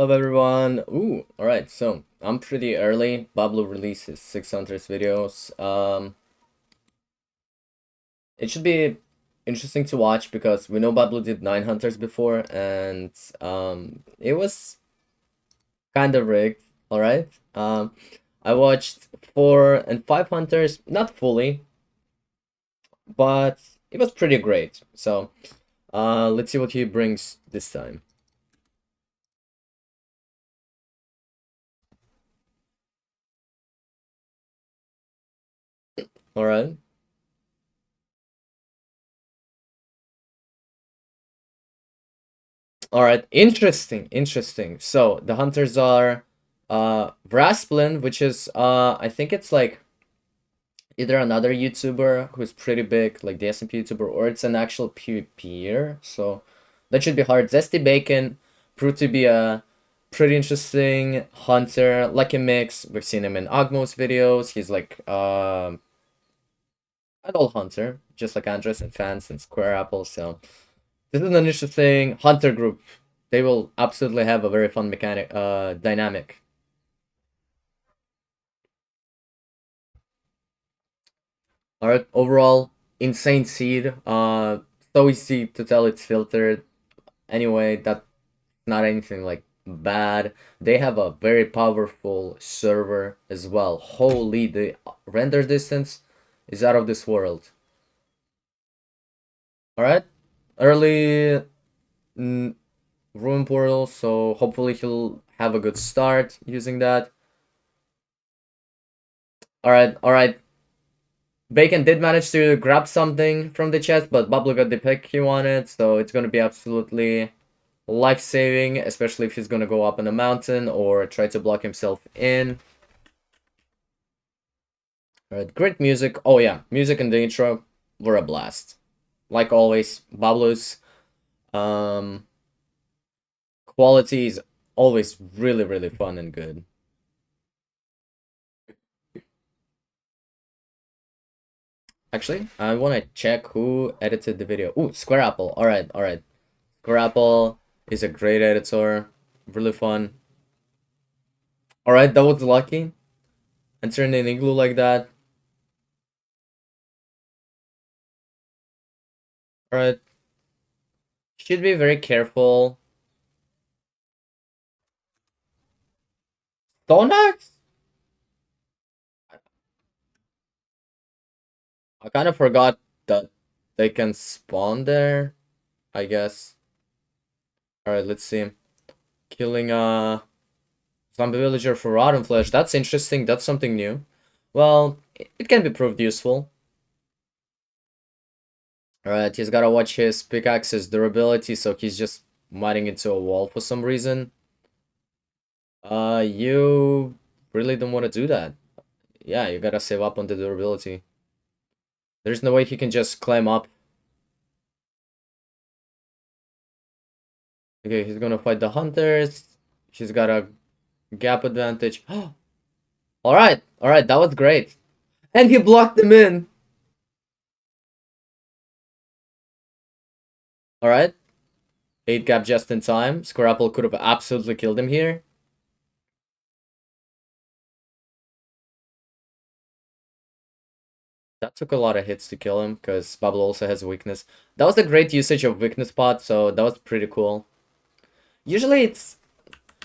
Hello everyone. Ooh, alright, so I'm pretty early. Baablu releases 600 videos. It should be interesting to watch because we know Baablu did 9 hunters before and it was kind of rigged, alright? I watched 4 and 5 hunters, not fully, but it was pretty great. So, let's see what he brings this time. Alright. All right, interesting. So the hunters are Vrasplin, which is I think it's like either another YouTuber who's pretty big, like the SMP YouTuber, or it's an actual PvPer. So that should be hard. Zesty Bacon proved to be a pretty interesting hunter, like a mix. We've seen him in Ogmo's videos. He's like adult hunter, just like Andres and Fans and Square Apple. So this is an interesting hunter group. They will absolutely have a very fun mechanic dynamic. Alright, overall, insane seed. So easy to tell it's filtered. Anyway, that's not anything like bad. They have a very powerful server as well. Holy, the render distance is out of this world. Alright, early mm, ruin portal, so hopefully he'll have a good start using that. Alright. Bacon did manage to grab something from the chest, but Baablu got the pick he wanted, so it's gonna be absolutely life-saving, especially if he's gonna go up on a mountain or try to block himself in. Alright, great music. Oh yeah, music and the intro were a blast. Like always, Baablu's um, quality is always really fun and good. Actually, I want to check who edited the video. Ooh, Square Apple. Alright. Square Apple is a great editor. Really fun. Alright, that was lucky. Entering an igloo like that. Alright. Should be very careful. Stone axe? I kind of forgot that they can spawn there, I guess. Alright, let's see. Killing a zombie villager for rotten flesh. That's interesting. That's something new. Well, it can be proved useful. Alright, he's gotta watch his pickaxe's durability, so he's just mining into a wall for some reason. You really don't want to do that. Yeah, you gotta save up on the durability. There's no way he can just climb up. Okay, he's gonna fight the hunters. He's got a gap advantage. Alright, that was great. And he blocked him in. Alright. 8 gap just in time. Scrapple could have absolutely killed him here. That took a lot of hits to kill him, because Baablu also has weakness. That was a great usage of weakness pot, so that was pretty cool. Usually it's...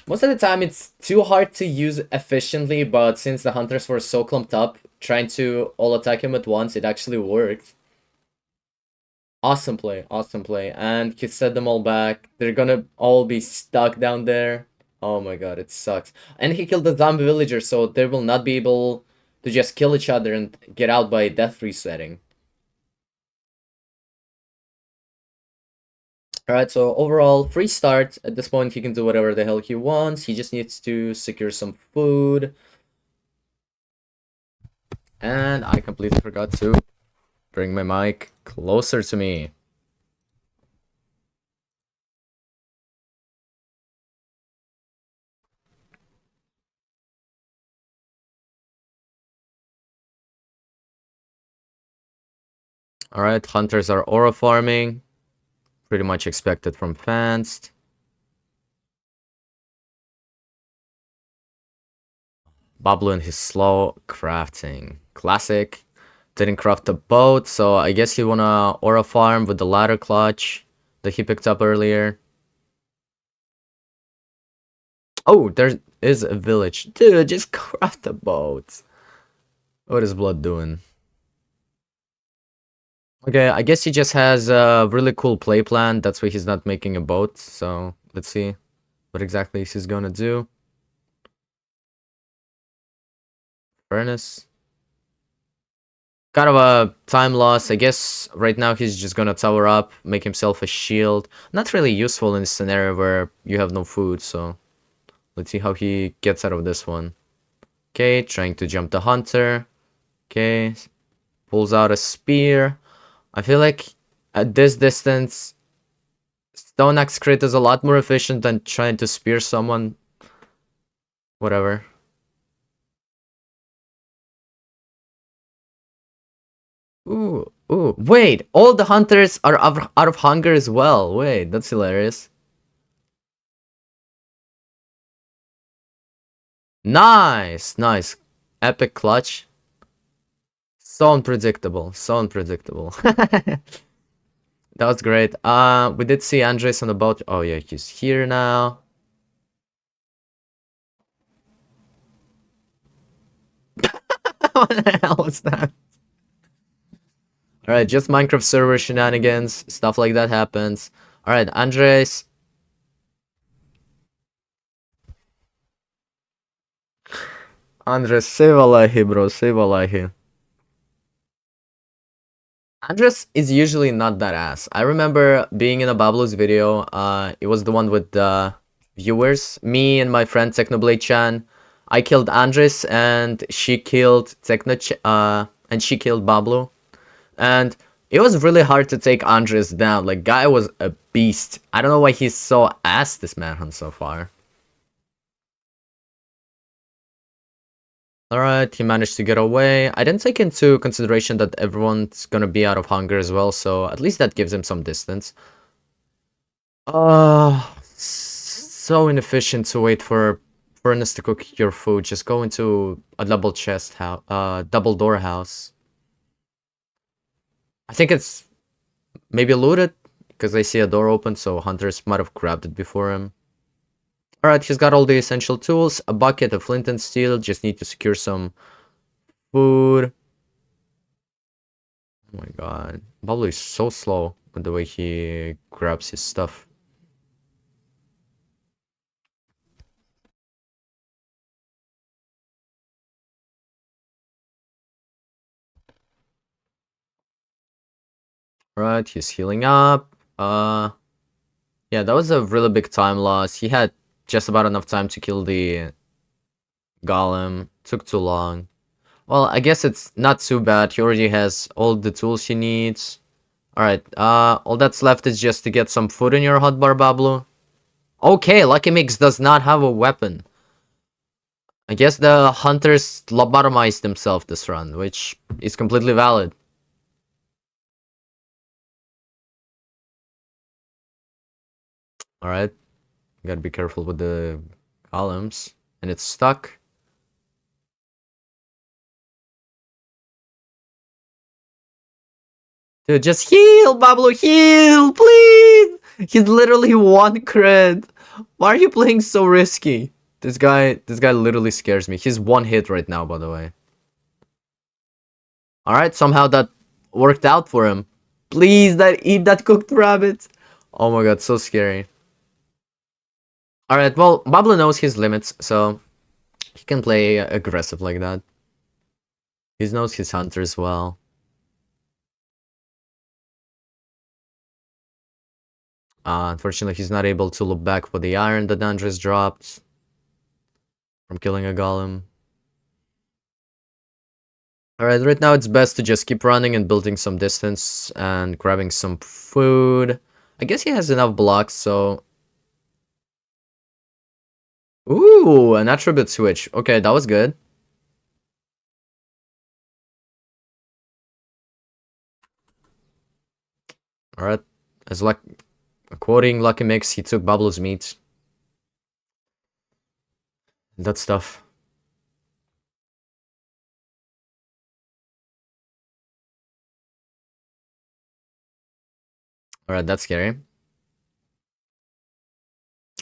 Most of the time it's too hard to use efficiently, but since the hunters were so clumped up, trying to all attack him at once, it actually worked. Awesome play. And he set them all back. They're gonna all be stuck down there. Oh my god, it sucks. And he killed the zombie villager, so they will not be able to just kill each other and get out by death resetting. Alright, so overall, free start. At this point, he can do whatever the hell he wants. He just needs to secure some food. And I completely forgot to bring my mic closer to me. Alright, hunters are aura farming. Pretty much expected from fans. Baablu and his slow crafting. Classic. Didn't craft a boat, so I guess he wanna aura farm with the ladder clutch that he picked up earlier. Oh, there is a village. Dude, just craft a boat. What is Blood doing? Okay, I guess he just has a really cool play plan. That's why he's not making a boat. So let's see what exactly he's gonna do. Furnace. Kind of a time loss. I guess right now he's just gonna tower up, make himself a shield. Not really useful in a scenario where you have no food, so let's see how he gets out of this one. Okay, trying to jump the hunter. Okay, pulls out a spear. I feel like at this distance, Stone Axe crit is a lot more efficient than trying to spear someone. Whatever. Ooh, ooh. Wait, all the hunters are out of hunger as well. Wait, that's hilarious. Nice, nice. Epic clutch. So unpredictable, so unpredictable. That was great. We did see Andres on the boat. Oh yeah, he's here now. What the hell was that? Alright, just Minecraft server shenanigans. Stuff like that happens. Alright, Andres. Andres, save Allahi, bro. Save Allahi. Andres is usually not that ass. I remember being in a Baablu's video. It was the one with the viewers. Me and my friend Technoblade Chan. I killed Andres and she killed and she killed Baablu. And it was really hard to take Andres down. Like, guy was a beast. I don't know why he's so ass this Manhunt so far. Alright, he managed to get away. I didn't take into consideration that everyone's gonna be out of hunger as well, so at least that gives him some distance. So inefficient to wait for furnace to cook your food. Just go into a double chest house, double door house. I think it's maybe looted because I see a door open, so hunters might have grabbed it before him. Alright, he's got all the essential tools, a bucket, a flint and steel, just need to secure some food. Oh my god. Baablu is so slow with the way he grabs his stuff. Alright, he's healing up. Yeah, that was a really big time loss. He had just about enough time to kill the golem. Took too long. Well, I guess it's not too bad. He already has all the tools he needs. Alright, all that's left is just to get some food in your hotbar, Baablu. Okay, Lucky Mix does not have a weapon. I guess the hunters lobotomized themselves this run, which is completely valid. Alright, gotta be careful with the columns. And it's stuck. Dude, just heal, Baablu, heal, please! He's literally one crit. Why are you playing so risky? This guy literally scares me. He's one hit right now, by the way. Alright, somehow that worked out for him. Please, eat that cooked rabbit. Oh my god, so scary. Alright, well, Baablu knows his limits, so he can play aggressive like that. He knows his hunters well. Unfortunately, he's not able to look back for the iron that Andres dropped from killing a golem. Alright, right now it's best to just keep running and building some distance and grabbing some food. I guess he has enough blocks, so... Ooh, an attribute switch. Okay, that was good. Alright, as like quoting Lucky Mix, he took Baablu's meat. That's tough. Alright, that's scary.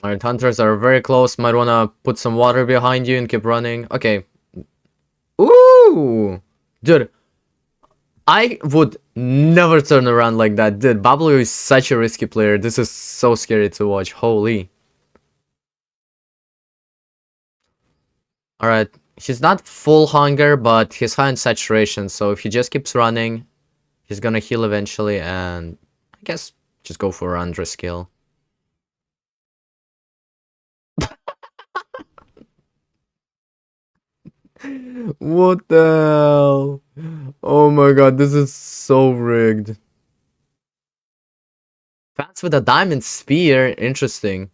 Alright, hunters are very close. Might wanna put some water behind you and keep running. Okay. Ooh! Dude, I would never turn around like that. Dude, Baablu is such a risky player. This is so scary to watch. Holy. Alright, he's not full hunger, but he's high in saturation, so if he just keeps running, he's gonna heal eventually, and I guess just go for under skill. What the hell? Oh my god, this is so rigged. Fans with a diamond spear, interesting.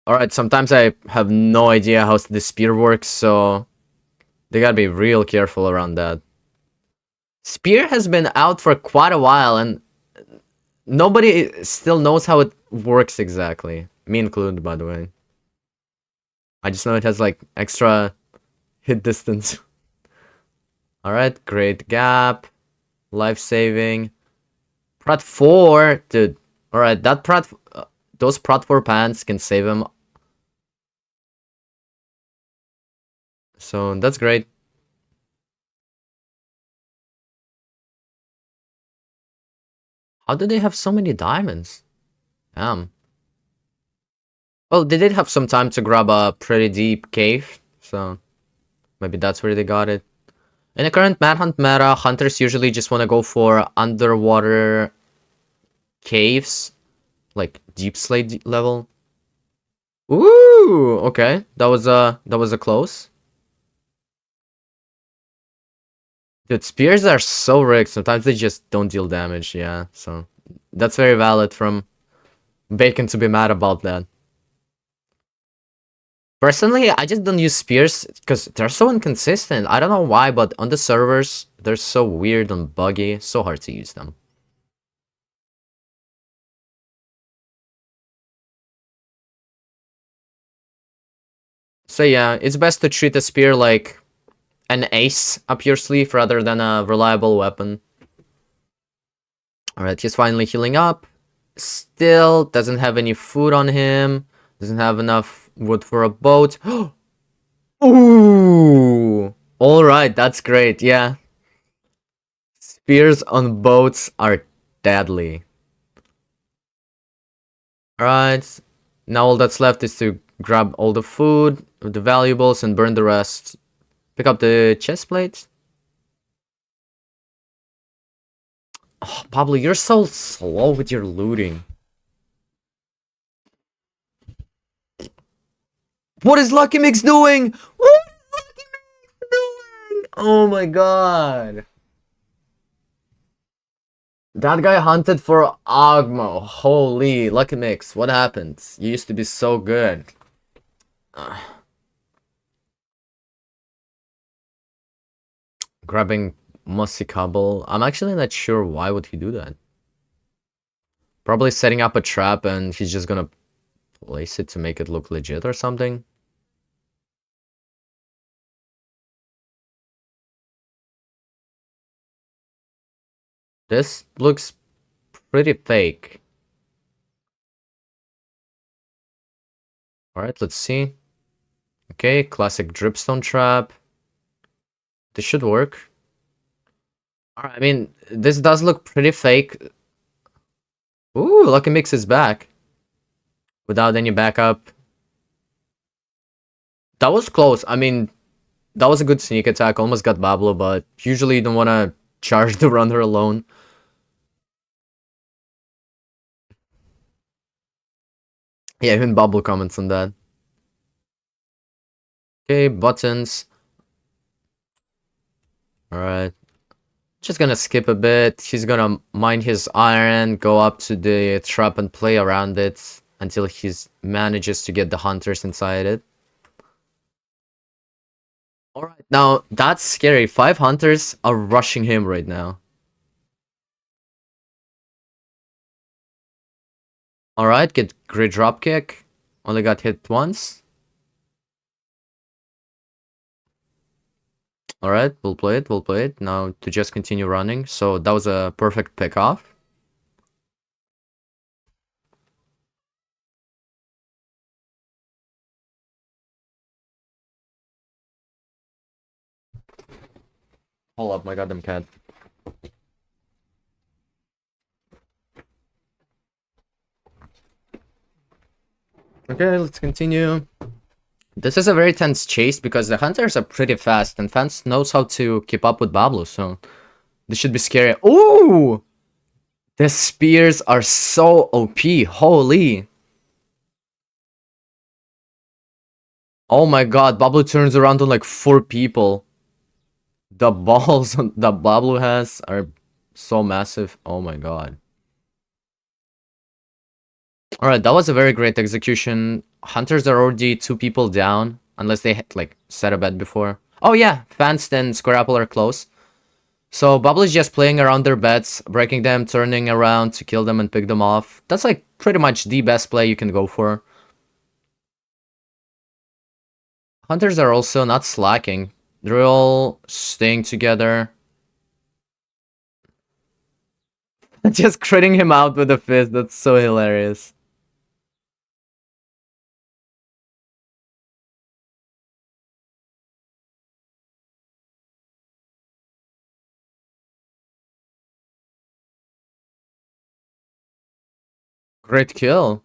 Alright, sometimes I have no idea how the spear works, so they gotta be real careful around that. Spear has been out for quite a while, and nobody still knows how it works exactly. Me included, by the way. I just know it has like extra hit distance. Alright, great gap. Life saving. Prat 4, dude. Alright, that Prat, those Prat 4 pants can save him. So that's great. How did they have so many diamonds? Damn. Well, they did have some time to grab a pretty deep cave, so maybe that's where they got it. In the current Manhunt meta, hunters usually just want to go for underwater caves, like deep slate level. Ooh, okay. That was a close. Dude, spears are so rigged. Sometimes they just don't deal damage, yeah. So that's very valid from Bacon to be mad about that. Personally, I just don't use spears because they're so inconsistent. I don't know why, but on the servers, they're so weird and buggy. So hard to use them. So yeah, it's best to treat a spear like an ace up your sleeve rather than a reliable weapon. Alright, he's finally healing up. Still doesn't have any food on him. Doesn't have enough wood for a boat. Ooh! Alright, that's great, yeah. Spears on boats are deadly. Alright, now all that's left is to grab all the food, the valuables, and burn the rest. Pick up the chest plate. Oh, Pablo, you're so slow with your looting. What is Lucky Mix doing? What is Lucky Mix doing? Oh my god. That guy hunted for Agmo. Holy, Lucky Mix, what happened? You used to be so good. Grabbing Mossy Cobble. I'm actually not sure why would he do that. Probably setting up a trap and he's just gonna place it to make it look legit or something. This looks pretty fake. Alright, let's see. Okay, classic dripstone trap. This should work. Alright, I mean, this does look pretty fake. Ooh, Lucky Mix is back. Without any backup. That was close. I mean, that was a good sneak attack. Almost got Baablu, but usually you don't want to charge the runner alone. Yeah, even Baablu comments on that. Okay, buttons. Alright. Just gonna skip a bit. He's gonna mine his iron, go up to the trap and play around it until he manages to get the hunters inside it. Alright, now that's scary. 5 hunters are rushing him right now. Alright, get great dropkick. Only got hit once. Alright, we'll play it, we'll play it. Now to just continue running. So that was a perfect pick off. Hold up, my goddamn cat. Okay, let's continue. This is a very tense chase because the hunters are pretty fast and Fence knows how to keep up with Baablu, so this should be scary. Ooh! The spears are so OP, holy! Oh my god, Baablu turns around on like 4 people. The balls that Baablu has are so massive, oh my god. Alright, that was a very great execution. Hunters are already 2 people down, unless they like set a bet before. Oh yeah, Fans and Square Apple are close. So Baablu is just playing around their bets, breaking them, turning around to kill them and pick them off. That's like pretty much the best play you can go for. Hunters are also not slacking. They're all staying together. Just critting him out with a fist, that's so hilarious. Great kill.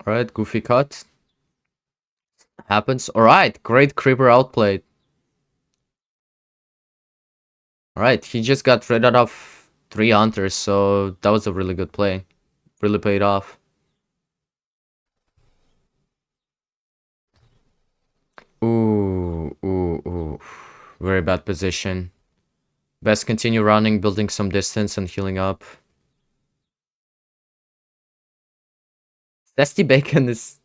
Alright, goofy cut. Happens. Alright, great creeper outplayed. Alright, he just got rid of 3 hunters, so that was a really good play. Really paid off. Ooh, ooh, ooh. Very bad position. Best continue running, building some distance and healing up. Zesty Bacon is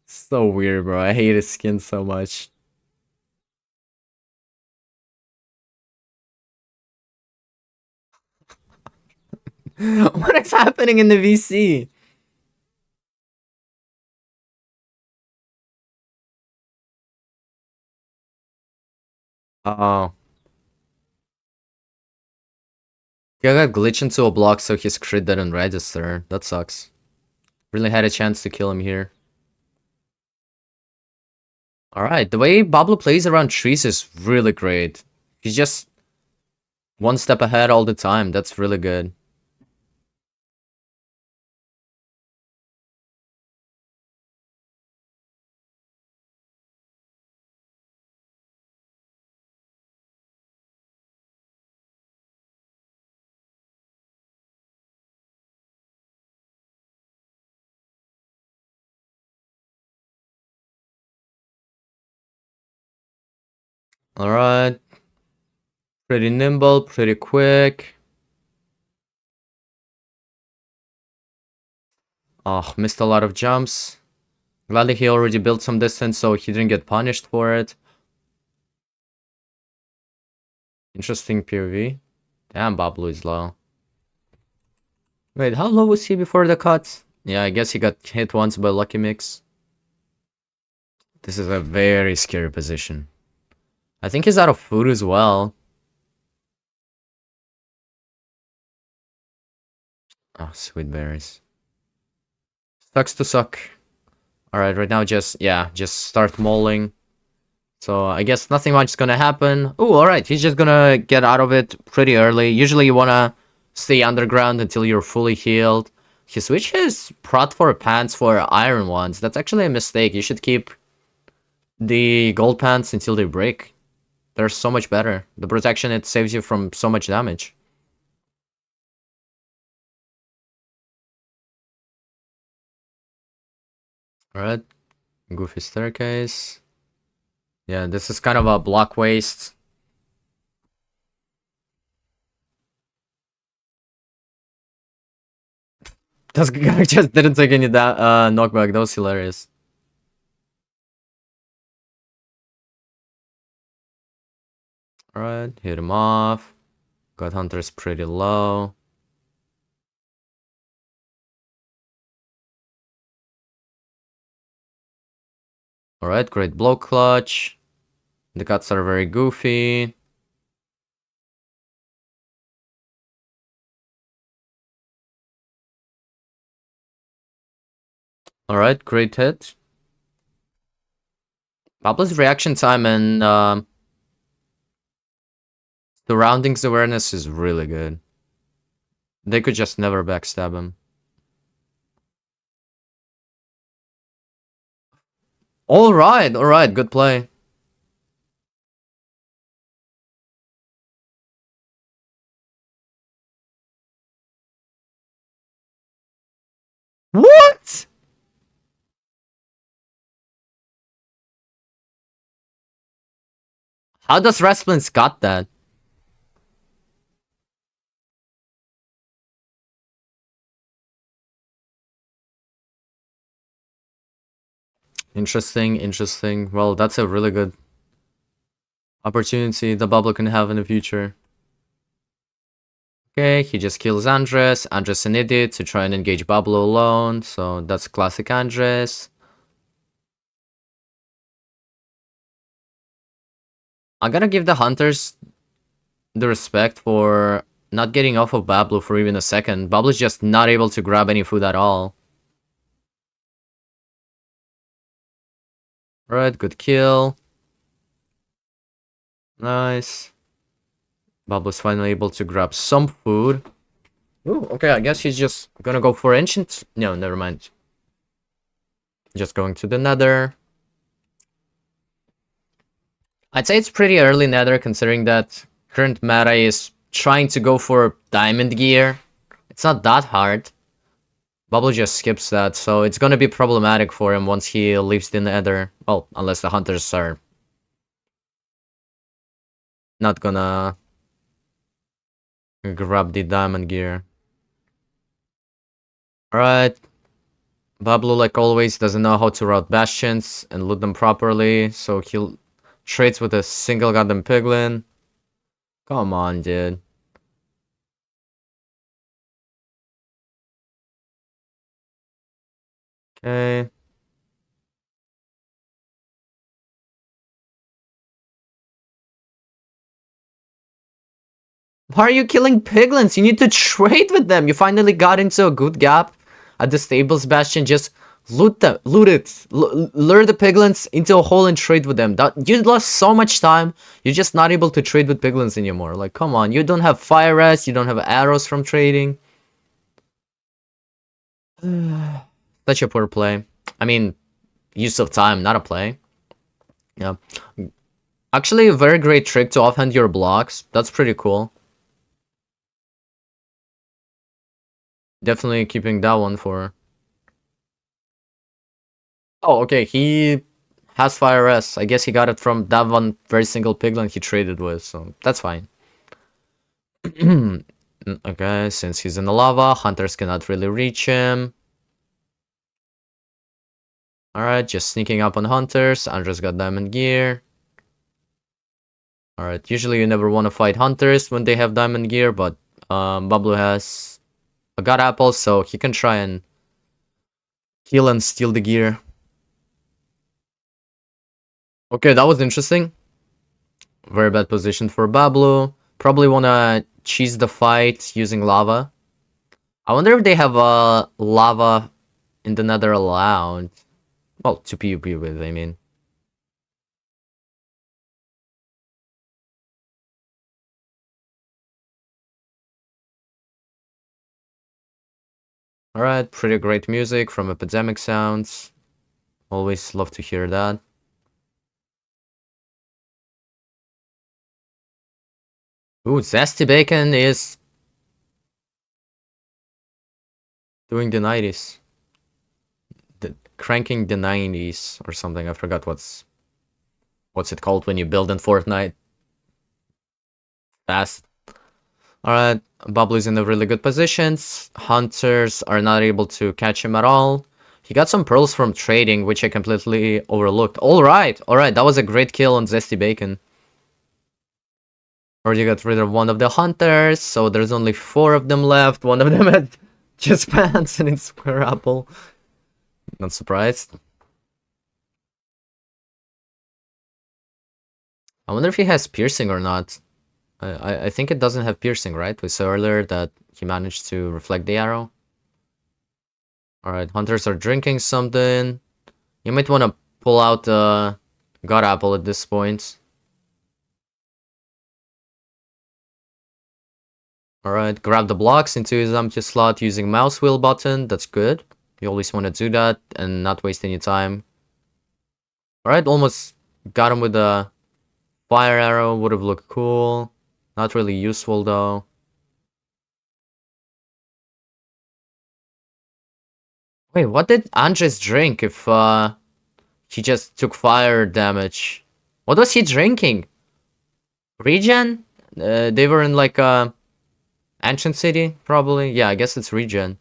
so weird, bro. I hate his skin so much. What is happening in the VC? Uh-oh. He got glitched into a block so his crit didn't register. That sucks. Really had a chance to kill him here. Alright, the way Baablu plays around trees is really great. He's just 1 step ahead all the time. That's really good. Alright. Pretty nimble, pretty quick. Oh, missed a lot of jumps. Gladly he already built some distance, so he didn't get punished for it. Interesting POV. Damn, Baablu is low. Wait, how low was he before the cut? Yeah, I guess he got hit once by Lucky Mix. This is a very scary position. I think he's out of food as well. Oh, sweet berries. Sucks to suck. Alright, right now just start mauling. So I guess nothing much is gonna happen. Oh, alright, he's just gonna get out of it pretty early. Usually you wanna stay underground until you're fully healed. He switches prot for pants for iron ones. That's actually a mistake. You should keep the gold pants until they break. They're so much better. The protection, it saves you from so much damage. Alright, goofy staircase. Yeah, this is kind of a block waste. This guy just didn't take any knockback. That was hilarious. Alright, hit him off. God Hunter's pretty low. Alright, great blow clutch. The cuts are very goofy. Alright, great hit. Baablu's reaction time and surroundings awareness is really good. They could just never backstab him. Alright, good play. What? How does Rasplin got that? Interesting. Well, that's a really good opportunity the Baablu can have in the future. Okay, he just kills Andres. Andres an idiot to try and engage Baablu alone, so that's classic Andres. I'm gonna give the hunters the respect for not getting off of Baablu for even a second. Baablu's just not able to grab any food at all. Right, good kill. Nice. Baablu's finally able to grab some food. Ooh, okay, I guess he's just gonna go for ancient. No, never mind. Just going to the nether. I'd say it's pretty early nether considering that current meta is trying to go for diamond gear. It's not that hard. Baablu just skips that, so it's gonna be problematic for him once he leaves the nether. Well, unless the hunters are not gonna grab the diamond gear. Alright. Baablu, like always, doesn't know how to route bastions and loot them properly, so he'll trades with a single goddamn piglin. Come on, dude. Okay. Why are you killing piglins? You need to trade with them. You finally got into a good gap at the stables bastion. Just loot them, loot it, lure the piglins into a hole and trade with them. That you lost so much time. You're just not able to trade with piglins anymore. Like, come on, you don't have fire rest. You don't have arrows from trading. Such a poor play. I mean, use of time, not a play. Yeah. Actually, a very great trick to offhand your blocks. That's pretty cool. Definitely keeping that one for... Oh, okay, he has fire S. I guess he got it from that one very single piglin he traded with, so that's fine. Okay, since he's in the lava, hunters cannot really reach him. Alright, just sneaking up on hunters. Andres got diamond gear. Alright, usually you never want to fight hunters when they have diamond gear, but Baablu has a god apple, so he can try and kill and steal the gear. Okay, that was interesting. Very bad position for Baablu. Probably wanna cheese the fight using lava. I wonder if they have lava in the nether allowed. Well, to PvP with, I mean. Alright, pretty great music from Epidemic Sounds. Always love to hear that. Ooh, Zesty Bacon is doing the 90s. Cranking the 90s or something. I forgot what's it called when you build in Fortnite. Fast. Alright, Baablu's in a really good positions. Hunters are not able to catch him at all. He got some pearls from trading, which I completely overlooked. Alright, that was a great kill on Zesty Bacon. Already got rid of one of the hunters, so there's only 4 of them left. One of them had just pants and it's square apple. Not surprised. I wonder if he has piercing or not. I think it doesn't have piercing, right? We saw earlier that he managed to reflect the arrow. Alright, hunters are drinking something. You might want to pull out the God Apple at this point. Alright, grab the blocks into his empty slot using mouse wheel button. That's good. You always want to do that and not waste any time. Alright, almost got him with a fire arrow. Would have looked cool. Not really useful though. Wait, what did Andres drink if he just took fire damage? What was he drinking? Regen? They were in like a ancient city, probably. Yeah, I guess it's regen.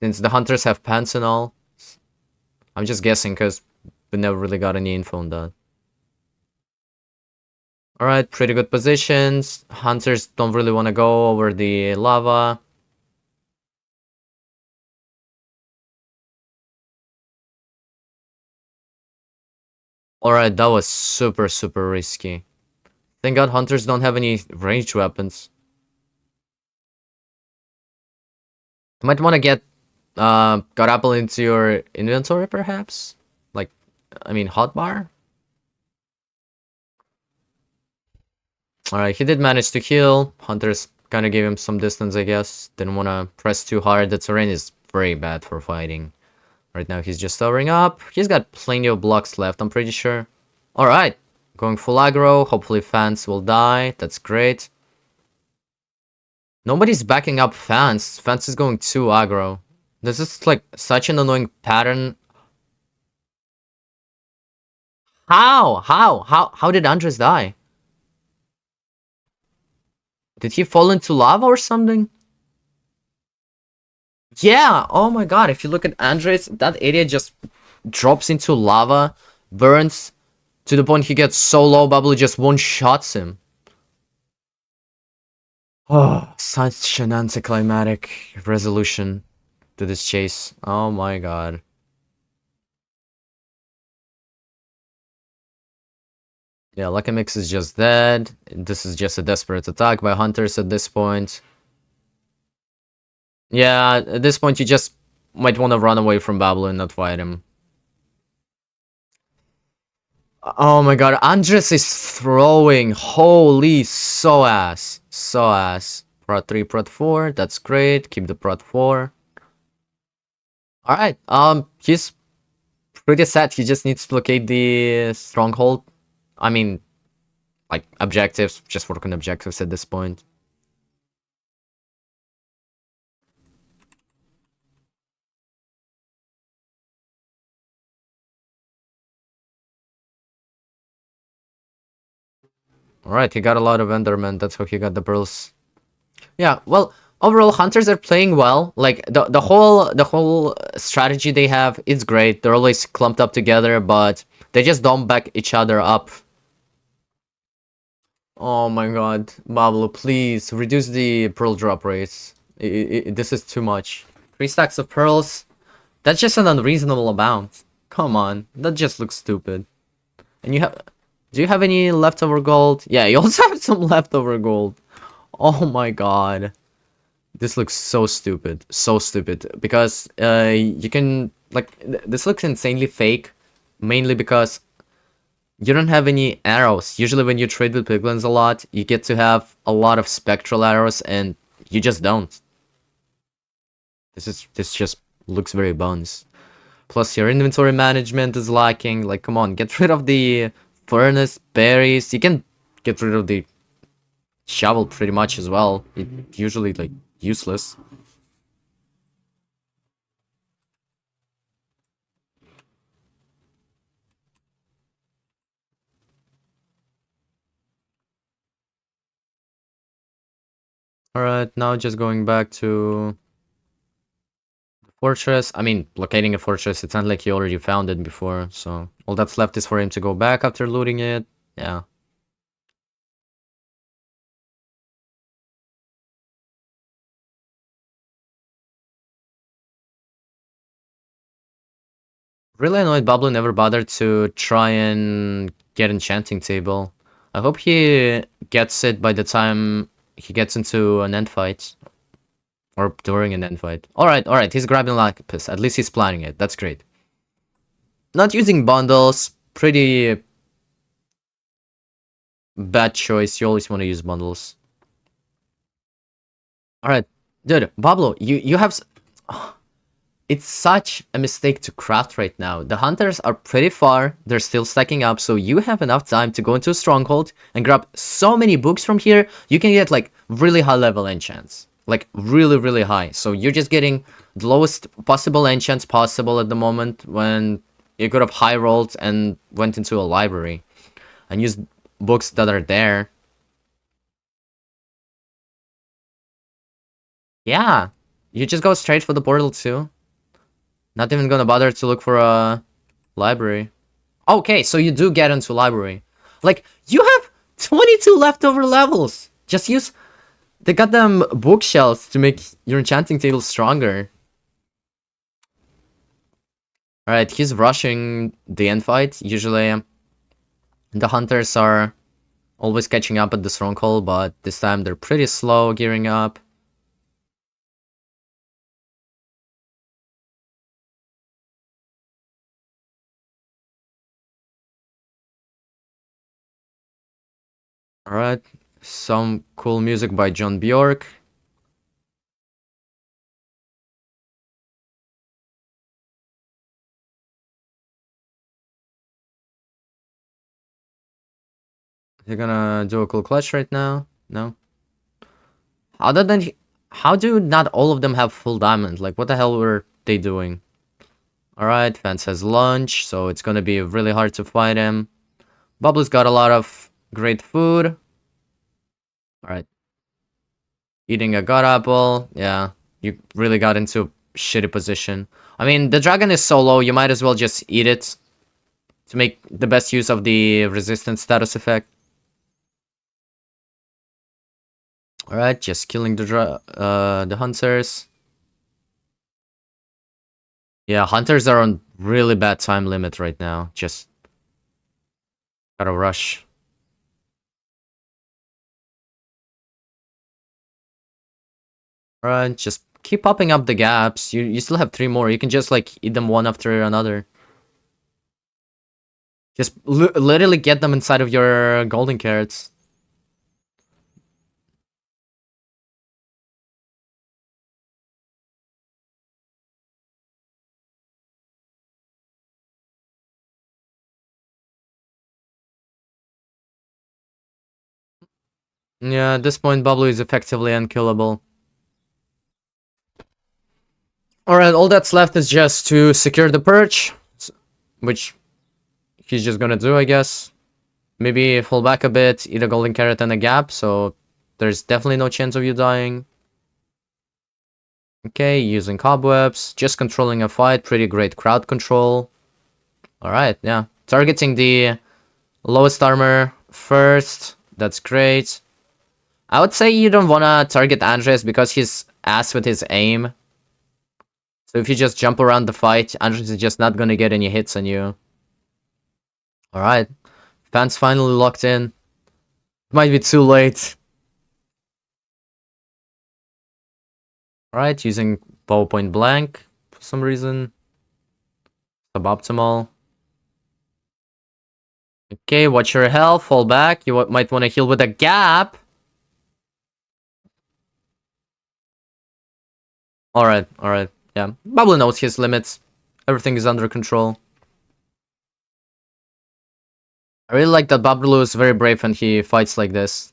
Since the hunters have pants and all. I'm just guessing because we never really got any info on that. Alright, pretty good positions. Hunters don't really want to go over the lava. Alright, that was super, super risky. Thank God hunters don't have any ranged weapons. You might want to get God Apple into your inventory, perhaps? Like, I mean, hotbar? Alright, he did manage to heal. Hunters kind of gave him some distance, I guess. Didn't want to press too hard. The terrain is very bad for fighting. Right now, he's just towering up. He's got plenty of blocks left, I'm pretty sure. Alright, going full aggro. Hopefully fans will die. That's great. Nobody's backing up fans. Fans is going too aggro. This is like such an annoying pattern. How did Andres die? Did he fall into lava or something? Yeah, oh my god, if you look at Andres, that area just drops into lava, burns, to the point he gets so low, Baablu just one-shots him. Oh, such an anticlimactic resolution to this chase. Oh my god. Yeah, Lucky Mix is just dead. This is just a desperate attack by hunters at this point. Yeah, at this point you just might want to run away from Baablu and not fight him. Oh my god, Andres is throwing. Holy so ass. So ass. Prot 3, Prot 4. That's great. Keep the Prot 4. Alright, he's pretty set. He just needs to locate the stronghold. I mean, like, objectives. Just work on objectives at this point. Alright, he got a lot of Enderman. That's how he got the pearls. Yeah, well, overall, hunters are playing well. Like, the whole strategy they have is great. They're always clumped up together, but they just don't back each other up. Oh my god, Baablu, please reduce the pearl drop rates. This is too much. 3 stacks of pearls? That's just an unreasonable amount. Come on, that just looks stupid. And you have... Do you have any leftover gold? Yeah, you also have some leftover gold. Oh my god. This looks so stupid. So stupid. Because you can... Like, this looks insanely fake. Mainly because you don't have any arrows. Usually when you trade with piglins a lot, you get to have a lot of spectral arrows, and you just don't. This just looks very bones. Plus your inventory management is lacking. Like, come on, get rid of the furnace, berries. You can get rid of the shovel pretty much as well. It's usually like useless. Alright, now just going back to the fortress. I mean, locating a fortress, it's not like he already found it before, so all that's left is for him to go back after looting it. Yeah. Really annoyed Baablu never bothered to try and get enchanting table. I hope he gets it by the time he gets into an end fight. Or during an end fight. Alright, he's grabbing Lapis. At least he's planning it. That's great. Not using bundles. Pretty bad choice. You always want to use bundles. Alright. Dude, Baablu, you have... It's such a mistake to craft right now. The hunters are pretty far, they're still stacking up, so you have enough time to go into a stronghold and grab so many books from here, you can get like really high level enchants. Like really high. So you're just getting the lowest possible enchants possible at the moment when you could have high rolled and went into a library and used books that are there. Yeah, you just go straight for the portal too. Not even gonna bother to look for a library. Okay, so you do get into library. Like, you have 22 leftover levels. Just use the goddamn bookshelves to make your enchanting table stronger. Alright, he's rushing the end fight. Usually, the hunters are always catching up at the stronghold, but this time they're pretty slow gearing up. Alright, some cool music by John Bjork. They're gonna do a cool clutch right now? No? Other than... How do not all of them have full diamond? Like, what the hell were they doing? Alright, Vance has lunch, so it's gonna be really hard to fight him. Baablu's got a lot of great food. Alright. Eating a god apple. Yeah, you really got into a shitty position. I mean, the dragon is so low, you might as well just eat it to make the best use of the resistance status effect. Alright, just killing the hunters. Yeah, hunters are on really bad time limit right now. Just gotta rush. Alright, just keep popping up the gaps. You still have 3 more. You can just like eat them one after another. Just literally get them inside of your golden carrots. Yeah, at this point, Baablu is effectively unkillable. Alright, all that's left is just to secure the perch, which he's just gonna do, I guess. Maybe fall back a bit, eat a golden carrot and a gap, so there's definitely no chance of you dying. Okay, using cobwebs, just controlling a fight, pretty great crowd control. Alright, yeah. Targeting the lowest armor first, that's great. I would say you don't wanna target Andres because he's ass with his aim. So if you just jump around the fight, Andres is just not gonna get any hits on you. Alright. Fans finally locked in. Might be too late. Alright, using bow point blank for some reason. Suboptimal. Okay, watch your health, fall back. You might want to heal with a gap. Alright. Yeah, Baablu knows his limits. Everything is under control. I really like that Baablu is very brave when he fights like this.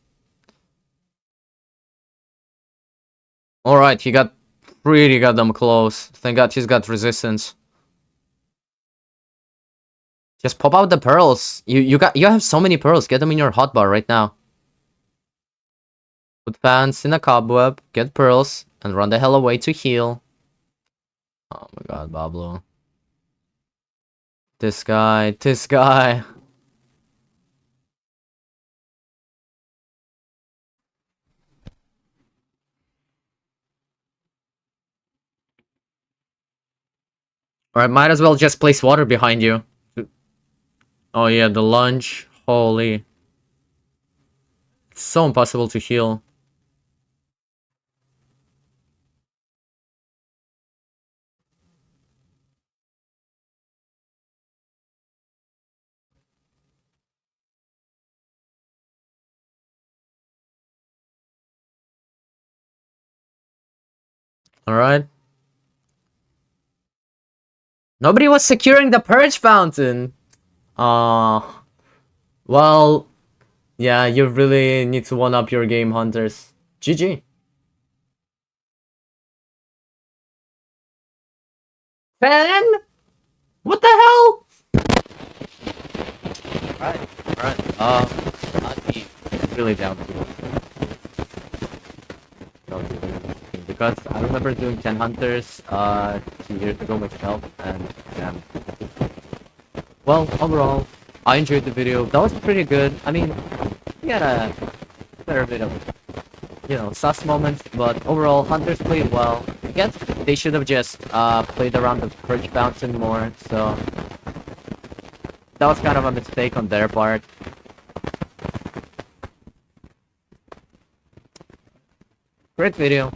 Alright, he got pretty goddamn close. Thank god he's got resistance. Just pop out the pearls. You have so many pearls. Get them in your hotbar right now. Put fans in a cobweb, get pearls, and run the hell away to heal. Oh my god, Baablu. This guy. Alright, might as well just place water behind you. Oh yeah, the lunge. Holy. It's so impossible to heal. Alright. Nobody was securing the purge fountain. Well, yeah, you really need to one-up your game, hunters. GG. Fan? What the hell? Alright. I'd be really down to because I remember doing 10 hunters 2 years ago myself, and yeah. Well, overall, I enjoyed the video. That was pretty good. I mean, we had a fair bit of, sus moments, but overall, hunters played well. I guess they should have just played around the perch bouncing more, so that was kind of a mistake on their part. Great video.